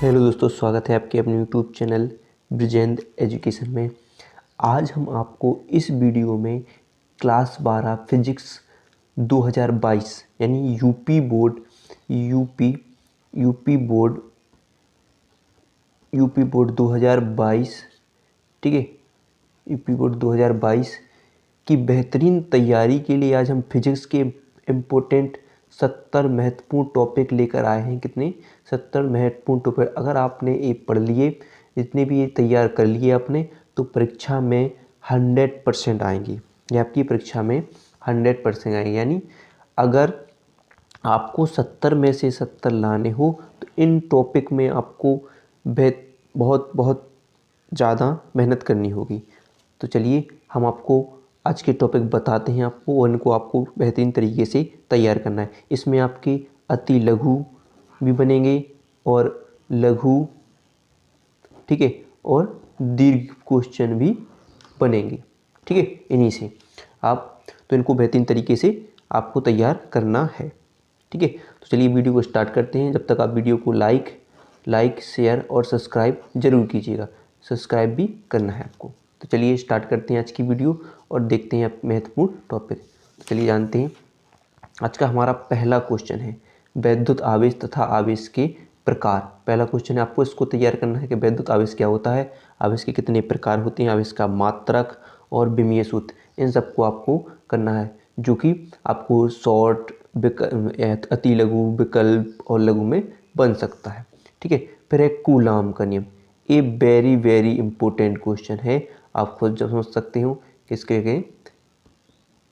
Hello दोस्तों, स्वागत है आपके अपने यूट्यूब चैनल ब्रिजेंद्र एजुकेशन में। आज हम आपको इस वीडियो में क्लास 12 फिजिक्स 2022 यानी यूपी बोर्ड यूपी बोर्ड 2022, ठीक है, यूपी बोर्ड 2022 की बेहतरीन तैयारी के लिए आज हम फिजिक्स के इम्पोर्टेंट 70 महत्वपूर्ण टॉपिक लेकर आए हैं। कितने? 70 महत्वपूर्ण टॉपिक। अगर आपने ये पढ़ लिए, जितने भी ये तैयार कर लिए आपने, तो परीक्षा में 100% आएंगी। ये आपकी परीक्षा में 100% आएंगे। यानी अगर आपको 70 में से 70 लाने हो तो इन टॉपिक में आपको बहुत बहुत ज़्यादा मेहनत करनी होगी। तो चलिए हम आपको आज के टॉपिक बताते हैं आपको, और इनको आपको बेहतरीन तरीके से तैयार करना है। इसमें आपके अति लघु भी बनेंगे और लघु, ठीक है, और दीर्घ क्वेश्चन भी बनेंगे, ठीक है। इन्हीं से आप तो इनको बेहतरीन तरीके से आपको तैयार करना है, ठीक है। तो चलिए वीडियो को स्टार्ट करते हैं। जब तक आप वीडियो को लाइक शेयर और सब्सक्राइब जरूर कीजिएगा। सब्सक्राइब भी करना है आपको। तो चलिए स्टार्ट करते हैं आज की वीडियो और देखते हैं महत्वपूर्ण टॉपिक। तो चलिए जानते हैं। आज का हमारा पहला क्वेश्चन है वैद्युत आवेश तथा आवेश के प्रकार। पहला क्वेश्चन है, आपको इसको तैयार करना है कि वैद्युत आवेश क्या होता है, आवेश के कितने प्रकार होते हैं, आवेश का मात्रक और विमीय सूत्र, इन सबको आपको करना है, जो कि आपको शॉर्ट, अति लघु, विकल्प और लघु में बन सकता है, ठीक है। फिर है कूलाम का नियम। ये वेरी इंपॉर्टेंट क्वेश्चन है। आप खुद जब समझ सकते हो किसके के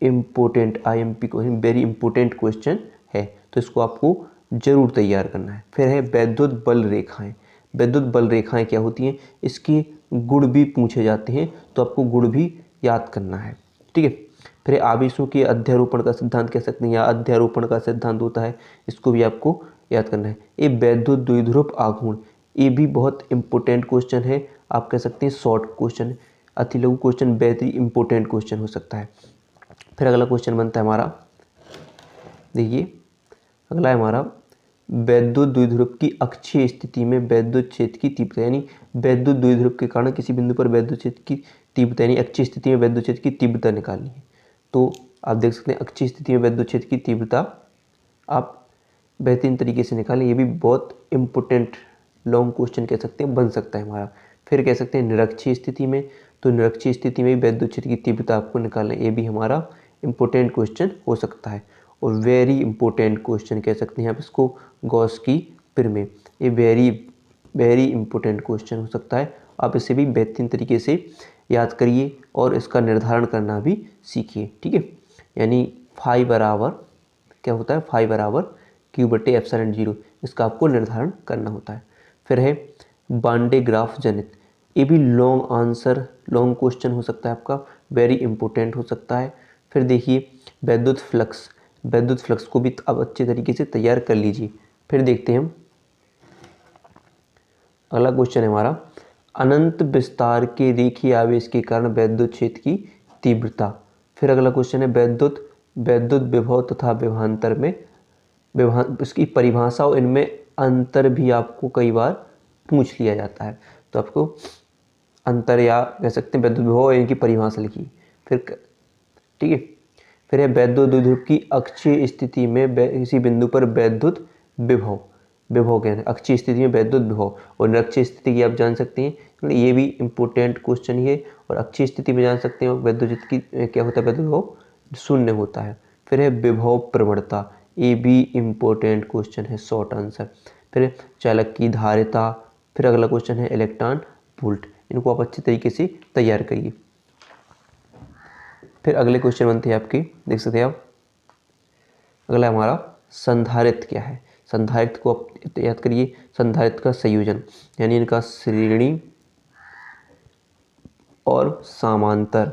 इम्पोर्टेंट IMP को वेरी इंपॉर्टेंट क्वेश्चन है, तो इसको आपको जरूर तैयार करना है। फिर है वैद्युत बल रेखाएं। वैद्युत बल रेखाएं क्या होती हैं, इसके गुण भी पूछे जाते हैं, तो आपको गुण भी याद करना है, ठीक है। फिर आवेशों के अध्यारोपण का सिद्धांत कह सकते हैं, या अध्यारोपण का सिद्धांत होता है, इसको भी आपको याद करना है। ये वैद्युत द्विध्रुव आघूर्ण, ये भी बहुत इंपॉर्टेंट क्वेश्चन है। आप कह सकते हैं शॉर्ट क्वेश्चन, अति लघु क्वेश्चन, वेरी इंपॉर्टेंट क्वेश्चन हो सकता है। फिर अगला क्वेश्चन बनता है हमारा, देखिए अगला है हमारा वैद्युत द्विध्रुव की अक्षीय स्थिति में वैद्युत क्षेत्र की तीव्रता, यानी वैद्युत द्विध्रुव के कारण किसी बिंदु पर वैद्युत क्षेत्र की तीव्रता, यानी अक्षीय स्थिति में वैद्युत क्षेत्र की तीव्रता निकालनी है। तो आप देख सकते हैं अक्षीय स्थिति में वैद्युत क्षेत्र की तीव्रता आप बेहतरीन तरीके से निकालें। ये भी बहुत इंपॉर्टेंट लॉन्ग क्वेश्चन कह सकते हैं, बन सकता है हमारा। फिर कह सकते हैं निरक्षीय स्थिति में, तो निरक्षीय स्थिति में वैद्युत क्षेत्र की तीव्रता आपको निकालना है। ये भी हमारा इंपॉर्टेंट क्वेश्चन हो सकता है। और वेरी इंपॉर्टेंट क्वेश्चन कह सकते हैं आप इसको, गॉस की प्रमेय। ये वेरी इंपॉर्टेंट क्वेश्चन हो सकता है। आप इसे भी बेहतरीन तरीके से याद करिए और इसका निर्धारण करना भी सीखिए, ठीक है। यानी फाई बराबर क्या होता है, फाई बराबर Q/ε0, इसका आपको निर्धारण करना होता है। फिर है बांडे ग्राफ जनित। ये भी लॉन्ग क्वेश्चन हो सकता है आपका, वेरी इंपॉर्टेंट हो सकता है। फिर देखिए वैद्युत फ्लक्स को भी आप अच्छे तरीके से तैयार कर लीजिए। फिर देखते हैं हम अगला क्वेश्चन है हमारा, अनंत विस्तार के रेखीय आवेश के कारण वैद्युत क्षेत्र की तीव्रता। फिर अगला क्वेश्चन है वैद्युत विभव तथा विभवांतर में इसकी परिभाषा और इनमें अंतर भी आपको कई बार पूछ लिया जाता है। तो आपको अंतर, या कह सकते हैं वैद्युत विभव, इनकी परिभाषा लिखिए। फिर ठीक है। फिर है वैद्युत द्विध्रुव की अक्षीय स्थिति में इसी बिंदु पर वैद्युत विभव क्या है, अक्षीय स्थिति में वैद्युत विभव। और निरक्षीय स्थिति की आप जान सकते हैं, ये भी इंपॉर्टेंट क्वेश्चन ही है। और अक्षीय स्थिति में जान सकते हैं वैद्युत की क्या होता है, वैद्युत विभव 0 होता है। फिर है विभव प्रवणता, ये भी इंपॉर्टेंट क्वेश्चन है, शॉर्ट आंसर। फिर चालक की धारिता। फिर अगला क्वेश्चन है इलेक्ट्रॉन वोल्ट। इनको आप अच्छे तरीके से तैयार करिए। फिर अगले क्वेश्चन बनते हैं आपके, देख सकते हैं आप। अगला हमारा संधारित्र क्या है। संधारित्र को आप याद करिए, संधारित्र का संयोजन, यानी इनका श्रेणी और समांतर,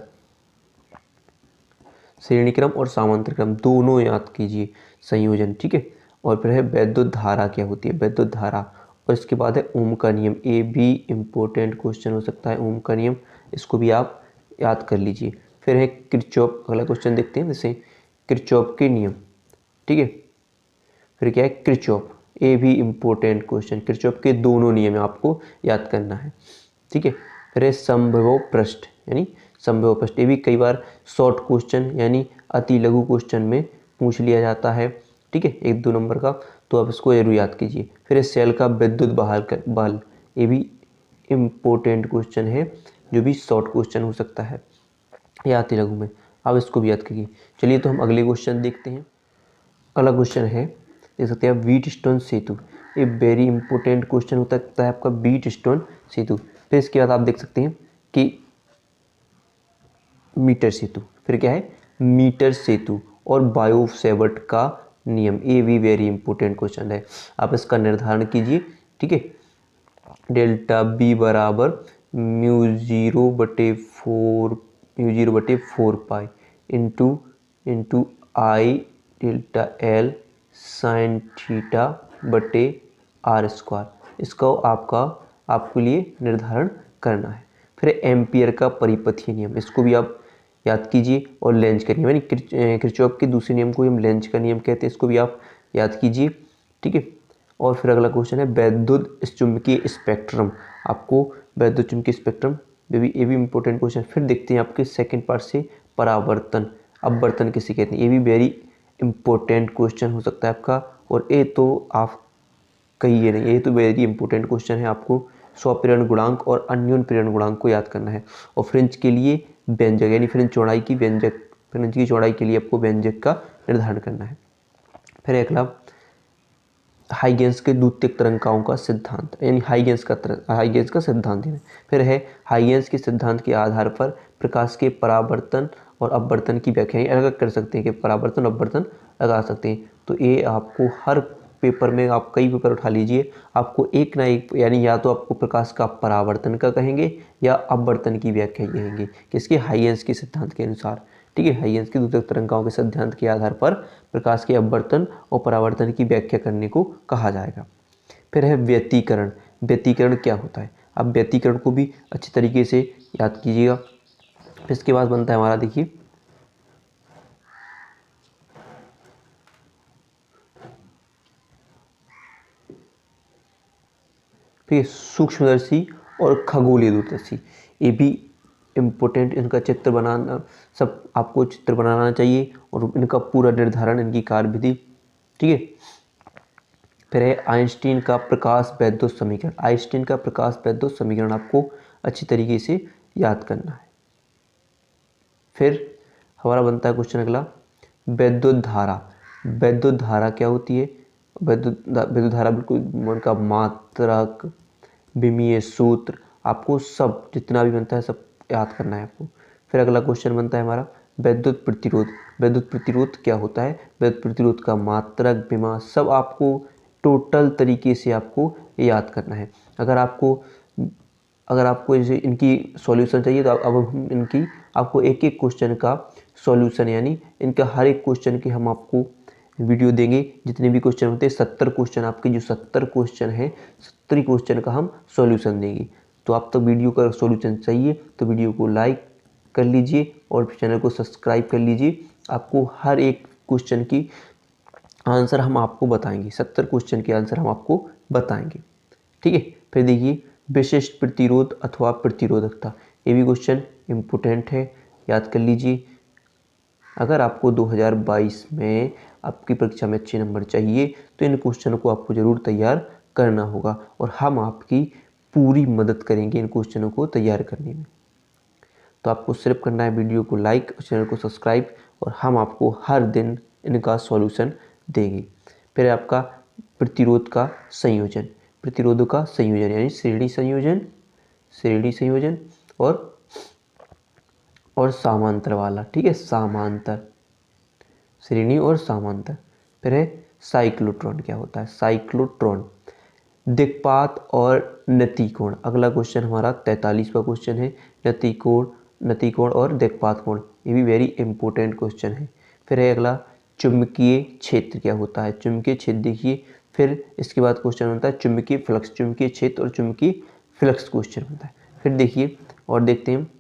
श्रेणी क्रम और समांतर क्रम दोनों याद कीजिए, संयोजन, ठीक है। और फिर है वैद्युत धारा क्या होती है, वैद्युत धारा। और इसके बाद है ओम का नियम। ये भी इंपॉर्टेंट क्वेश्चन हो सकता है, ओम का नियम, इसको भी आप याद कर लीजिए। फिर है किरचॉफ, अगला क्वेश्चन देखते हैं, जैसे किरचॉफ के नियम, ठीक है। फिर क्या है किरचॉफ, ये भी इम्पोर्टेंट क्वेश्चन, किरचॉफ के दोनों नियम आपको याद करना है, ठीक है। फिर है संभव पृष्ठ, यानी संभव पृष्ठ, ये भी कई बार शॉर्ट क्वेश्चन यानी अति लघु क्वेश्चन में पूछ लिया जाता है, ठीक है, 1-2 नंबर का, तो आप इसको जरूर याद कीजिए। फिर है सेल का विद्युत बल, ये भी इम्पोर्टेंट क्वेश्चन है, जो भी शॉर्ट क्वेश्चन हो सकता है या अति लघु में, आप इसको भी याद कीजिए। चलिए तो हम अगले क्वेश्चन देखते हैं। अगला क्वेश्चन है, देख सकते हैं, व्हीट स्टोन सेतु, ये वेरी इंपॉर्टेंट क्वेश्चन होता है आपका, व्हीट स्टोन सेतु। फिर इसके बाद आप देख सकते हैं कि मीटर सेतु, फिर क्या है मीटर सेतु और बायो सेवर्ट का नियम, ये भी वेरी इंपॉर्टेंट क्वेश्चन है, आप इसका निर्धारण कीजिए, ठीक है। डेल्टा बी बराबर म्यू 0/4 पाई इंटू आई डेल्टा एल साइन थीटा बटे आर स्क्वायर, इसका आपके लिए निर्धारण करना है। फिर एम्पियर का परिपथीय नियम, इसको भी आप याद कीजिए, और लेंज का नियम, यानी किरचॉफ के दूसरे नियम को हम लेंज का नियम कहते हैं, इसको भी आप याद कीजिए, ठीक है। और फिर अगला क्वेश्चन है वैद्युत चुंबकीय स्पेक्ट्रम, आपको वैद्युत चुंबकीय स्पेक्ट्रम, ये भी इंपॉर्टेंट क्वेश्चन। फिर देखते हैं आपके सेकंड पार्ट से परावर्तन, अपवर्तन किसे कहते हैं, ये भी वेरी इंपॉर्टेंट क्वेश्चन हो सकता है आपका, और ये तो आप कहिए नहीं, ये तो वेरी इंपॉर्टेंट क्वेश्चन है, आपको स्वप्रेरण गुणांक और अन्योन प्रेरण गुणांक को याद करना है। और फ्रिंज के लिए व्यंजक, यानी फ्रिंज चौड़ाई की व्यंजक, फ्रिंज की चौड़ाई के लिए आपको व्यंजक का निर्धारण करना है। फिर अगला हाइगेंस के द्वितीयक तरंगाओं का सिद्धांत, यानी हाइगेंस का सिद्धांत है। फिर है हाइगेंस के सिद्धांत के आधार पर प्रकाश के परावर्तन और अपवर्तन की व्याख्या अलग कर सकते हैं, कि परावर्तन अपवर्तन लगा सकते हैं। तो ये आपको हर पेपर में, आप कई पेपर उठा लीजिए, आपको एक ना एक, यानी या तो आपको प्रकाश का परावर्तन का कहेंगे या अपवर्तन की व्याख्या कहेंगे, किसके हाइगेंस के सिद्धांत के अनुसार, ठीक है। हाइगेंस की द्वितीयक तरंगाओं के सिद्धांत के आधार पर प्रकाश के अपवर्तन और परावर्तन की व्याख्या करने को कहा जाएगा। फिर है व्यतिकरण, व्यतिकरण क्या होता है, आप व्यतिकरण को भी अच्छी तरीके से याद कीजिएगा। फिर इसके बाद बनता है हमारा, देखिए फिर सूक्ष्मदर्शी और खगोलीय दूरदर्शी, ये भी इम्पोर्टेंट, इनका चित्र बनाना, सब आपको चित्र बनाना चाहिए, और इनका पूरा निर्धारण, इनकी कार्यविधि, ठीक है। फिर है आइंस्टीन का प्रकाश वैद्युत समीकरण, आइंस्टीन का प्रकाश वैद्युत समीकरण आपको अच्छी तरीके से याद करना है। फिर हमारा बनता है क्वेश्चन अगला, वैद्युत धारा, वैद्युत धारा क्या होती है, वैद्युत धारा बिल्कुल उनका मात्रक, विमीय सूत्र, आपको सब जितना भी बनता है सब याद करना है आपको। फिर अगला क्वेश्चन बनता है हमारा विद्युत प्रतिरोध, विद्युत प्रतिरोध क्या होता है, विद्युत प्रतिरोध का मात्रक, विमा, सब आपको टोटल तरीके से आपको याद करना है। अगर आपको इसे इनकी सॉल्यूशन चाहिए, तो अब हम इनकी आपको एक एक क्वेश्चन का सॉल्यूशन, यानी इनका हर एक क्वेश्चन की हम आपको वीडियो देंगे, जितने भी क्वेश्चन होते हैं 70 क्वेश्चन, आपके जो 70 क्वेश्चन हैं 70 क्वेश्चन का हम सॉल्यूशन देंगे। तो आप तो वीडियो का सॉल्यूशन चाहिए तो वीडियो को लाइक कर लीजिए और चैनल को सब्सक्राइब कर लीजिए, आपको हर एक क्वेश्चन की आंसर हम आपको बताएंगे, 70 क्वेश्चन के आंसर हम आपको बताएंगे, ठीक है। फिर देखिए विशिष्ट प्रतिरोध अथवा प्रतिरोधकता, ये भी क्वेश्चन इम्पोर्टेंट है, याद कर लीजिए। अगर आपको 2022 में आपकी परीक्षा में अच्छे नंबर चाहिए तो इन क्वेश्चनों को आपको ज़रूर तैयार करना होगा, और हम आपकी पूरी मदद करेंगे इन क्वेश्चनों को तैयार करने में। तो आपको सिर्फ करना है वीडियो को लाइक और चैनल को सब्सक्राइब, और हम आपको हर दिन इनका सॉल्यूशन देंगे। फिर आपका प्रतिरोध का संयोजन, प्रतिरोधों का संयोजन यानी श्रेणी संयोजन और समांतर वाला, ठीक है, समांतर, श्रेणी और समांतर। फिर है साइक्लोट्रॉन, क्या होता है साइक्लोट्रॉन, दिक्पात और नतिकोण, अगला क्वेश्चन हमारा 43वां क्वेश्चन है, नतिकोण और दिक्पात कोण, ये भी वेरी इंपॉर्टेंट क्वेश्चन है। फिर है अगला चुंबकीय क्षेत्र क्या होता है, चुंबकीय क्षेत्र देखिए। फिर इसके बाद क्वेश्चन बनता है चुंबकीय फ्लक्स, चुंबकीय क्षेत्र और चुंबकीय फ्लक्स क्वेश्चन बनता है। फिर देखिए और देखते हैं,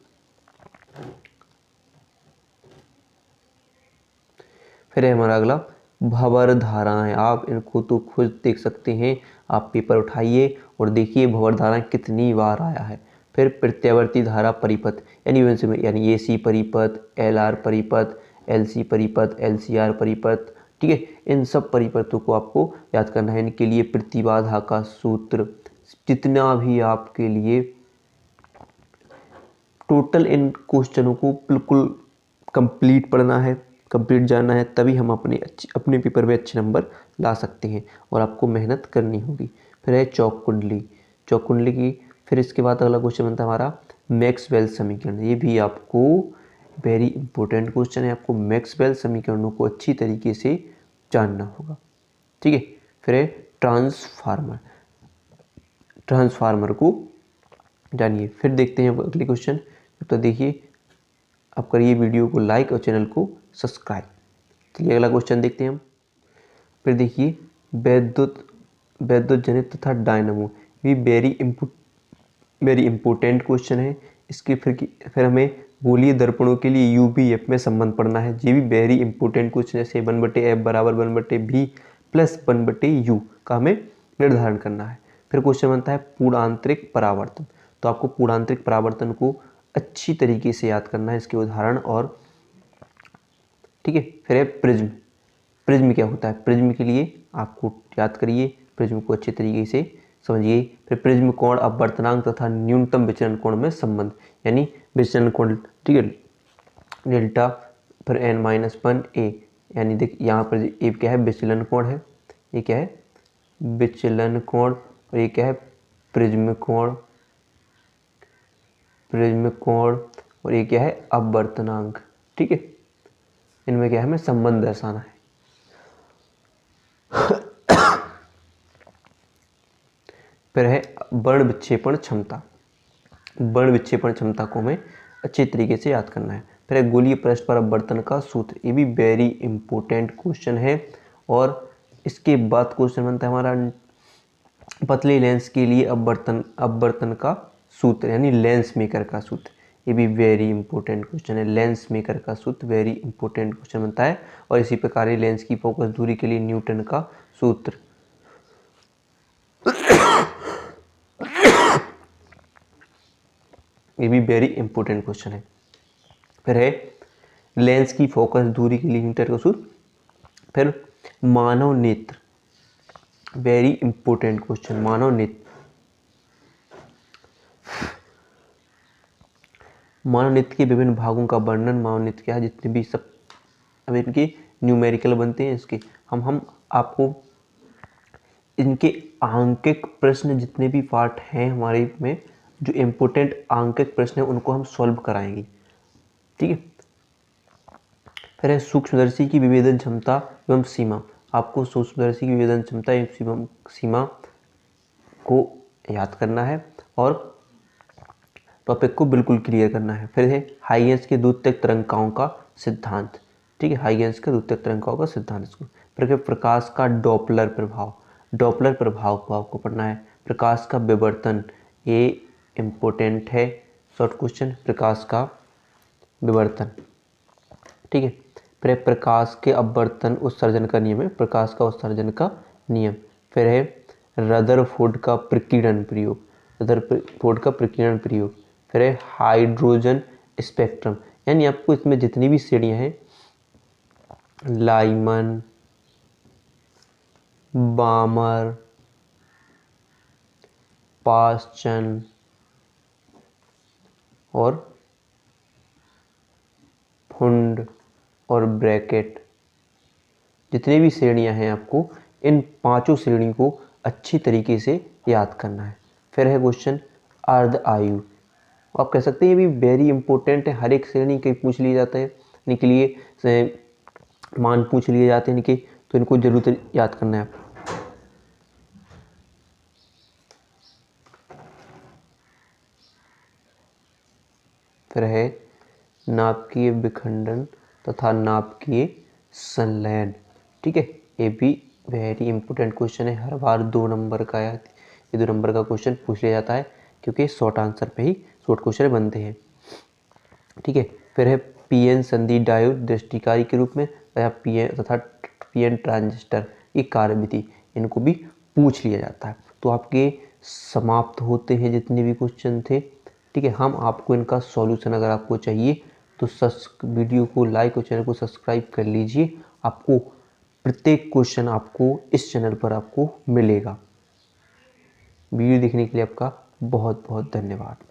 फिर है हमारा अगला भंवर धाराएं, आप इनको तो खुद देख सकते हैं। आप पेपर उठाइए और देखिए भंवर धाराएं कितनी बार आया है। फिर प्रत्यावर्ती धारा परिपथ यानी AC परिपथ, LR परिपथ, LC परिपथ, LCR परिपथ, ठीक है। इन सब परिपथों को आपको याद करना है। इनके लिए प्रतिबाधा का सूत्र, जितना भी आपके लिए टोटल इन क्वेश्चनों को बिल्कुल कंप्लीट पढ़ना है, कंप्लीट जानना है, तभी हम अपने पेपर में अच्छे नंबर ला सकते हैं और आपको मेहनत करनी होगी। फिर है चौक कुंडली, चौक कुंडली की फिर इसके बाद अगला क्वेश्चन बनता है हमारा मैक्सवेल समीकरण। ये भी आपको वेरी इंपॉर्टेंट क्वेश्चन है। आपको मैक्सवेल समीकरणों को अच्छी तरीके से जानना होगा, ठीक है। फिर है ट्रांसफार्मर, ट्रांसफार्मर को जानिए। फिर देखते हैं अगले क्वेश्चन। तो देखिए आप करिए वीडियो को लाइक और चैनल को सब्सक्राइब। चलिए अगला क्वेश्चन देखते हैं हम। फिर देखिए वैद्युत जनित तथा डायनामो, ये वेरी इंपॉर्टेंट क्वेश्चन है। इसके फिर हमें गोलीय दर्पणों के लिए UVF में संबंध पढ़ना है। ये भी वेरी इंपॉर्टेंट क्वेश्चन है। जैसे 1/F बराबर 1/V प्लस 1/U का हमें निर्धारण करना है। फिर क्वेश्चन बनता है पूर्णांतरिक परावर्तन। तो आपको पूर्णांतरिक परावर्तन को अच्छी तरीके से याद करना है, इसके उदाहरण और, ठीक है। फिर है प्रिज्म, प्रिज्म क्या होता है? प्रिज्म के लिए आपको याद करिए, प्रिज्म को अच्छे तरीके से समझिए। फिर प्रिज्म कोण अपवर्तनांक तथा न्यूनतम विचलन कोण में संबंध, यानी विचलन कोण, ठीक है, डेल्टा फिर n-1 यानी देख यहाँ पर ये क्या है, विचलन कोण है। ये क्या है? विचलन कोण। और ये क्या है? प्रिज्म कोण, प्रिज्म कोण। और ये क्या है? अपवर्तनांक, ठीक है। इनमें क्या है, हमें संबंध दर्शाना है। फिर है वर्ण विक्षेपण क्षमता, वर्ण विक्षेपण क्षमता को हमें अच्छे तरीके से याद करना है। फिर है गोलीय पृष्ठ पर अपवर्तन का सूत्र, ये भी वेरी इंपॉर्टेंट क्वेश्चन है। और इसके बाद क्वेश्चन बनता है हमारा पतले लेंस के लिए अपवर्तन का सूत्र, यानी लेंस मेकर का सूत्र। ये भी वेरी इंपॉर्टेंट क्वेश्चन है। लेंस मेकर का सूत्र वेरी इंपॉर्टेंट क्वेश्चन बनता है। और इसी प्रकार ही लेंस की फोकस दूरी के लिए न्यूटन का सूत्र। ये भी वेरी इंपॉर्टेंट क्वेश्चन है। फिर है लेंस की फोकस दूरी के लिए न्यूटन का सूत्र। फिर मानव नेत्र, वेरी इंपॉर्टेंट क्वेश्चन, मानव नेत्र। मानव नेत्र के विभिन्न भागों का वर्णन, मानव नेत्र क्या है, जितने भी सब अब इनके न्यूमेरिकल बनते हैं इसके, हम आपको इनके आंकिक प्रश्न जितने भी पार्ट हैं हमारे में, जो इम्पोर्टेंट आंकिक प्रश्न है उनको हम सॉल्व कराएंगे, ठीक है। फिर है सूक्ष्मदर्शी की विभेदन क्षमता एवं सीमा। आपको सूक्ष्मदर्शी की विभेदन क्षमता एवं सीमा को याद करना है और टॉपिक को बिल्कुल क्लियर करना है। फिर है हाइगेंस के द्वितीयक तरंगाओं का सिद्धांत, ठीक है, हाइगेंस के द्वितीयक तरंगाओं का सिद्धांत इसको। फिर प्रकाश का डॉपलर प्रभाव, डॉपलर प्रभाव को आपको पढ़ना है। प्रकाश का विवर्तन, ये इम्पोर्टेंट है, शॉर्ट क्वेश्चन, प्रकाश का विवर्तन, ठीक है। फिर प्रकाश के अपवर्तन उत्सर्जन का नियम है, प्रकाश का उत्सर्जन का नियम। फिर है रदरफोर्ड का प्रकीर्णन प्रयोग, रदरफोर्ड का प्रकीर्णन प्रयोग। फिर है हाइड्रोजन स्पेक्ट्रम, यानी आपको इसमें जितनी भी श्रेणियां हैं, लाइमन, बामर, पास्चन और फुंड और ब्रैकेट, जितने भी श्रेणियां हैं आपको इन पांचों श्रेणी को अच्छी तरीके से याद करना है। फिर है क्वेश्चन अर्ध आयु, आप कह सकते हैं ये भी वेरी इंपॉर्टेंट है, हर एक श्रेणी के पूछ लिए जाते हैं, इनके लिए मान पूछ लिए जाते हैं इनके, तो इनको जरूर याद करना है। फिर है नाभिकीय विखंडन तथा नाभिकीय संलयन, ठीक है, ये भी वेरी इंपॉर्टेंट क्वेश्चन है। हर बार 2 नंबर का ये 2 नंबर का क्वेश्चन पूछ लिया जाता है, क्योंकि शॉर्ट आंसर पे ही शॉर्ट क्वेश्चन बनते हैं, ठीक है। फिर है पीएन संधि डायोड दृष्टिकारी के रूप में तथा पीएन ट्रांजिस्टर, ये कार्यविधि, इनको भी पूछ लिया जाता है। तो आपके समाप्त होते हैं जितने भी क्वेश्चन थे, ठीक है। हम आपको इनका सॉल्यूशन अगर आपको चाहिए तो वीडियो को लाइक और चैनल को सब्सक्राइब कर लीजिए। आपको प्रत्येक क्वेश्चन आपको इस चैनल पर आपको मिलेगा। वीडियो देखने के लिए आपका बहुत बहुत धन्यवाद।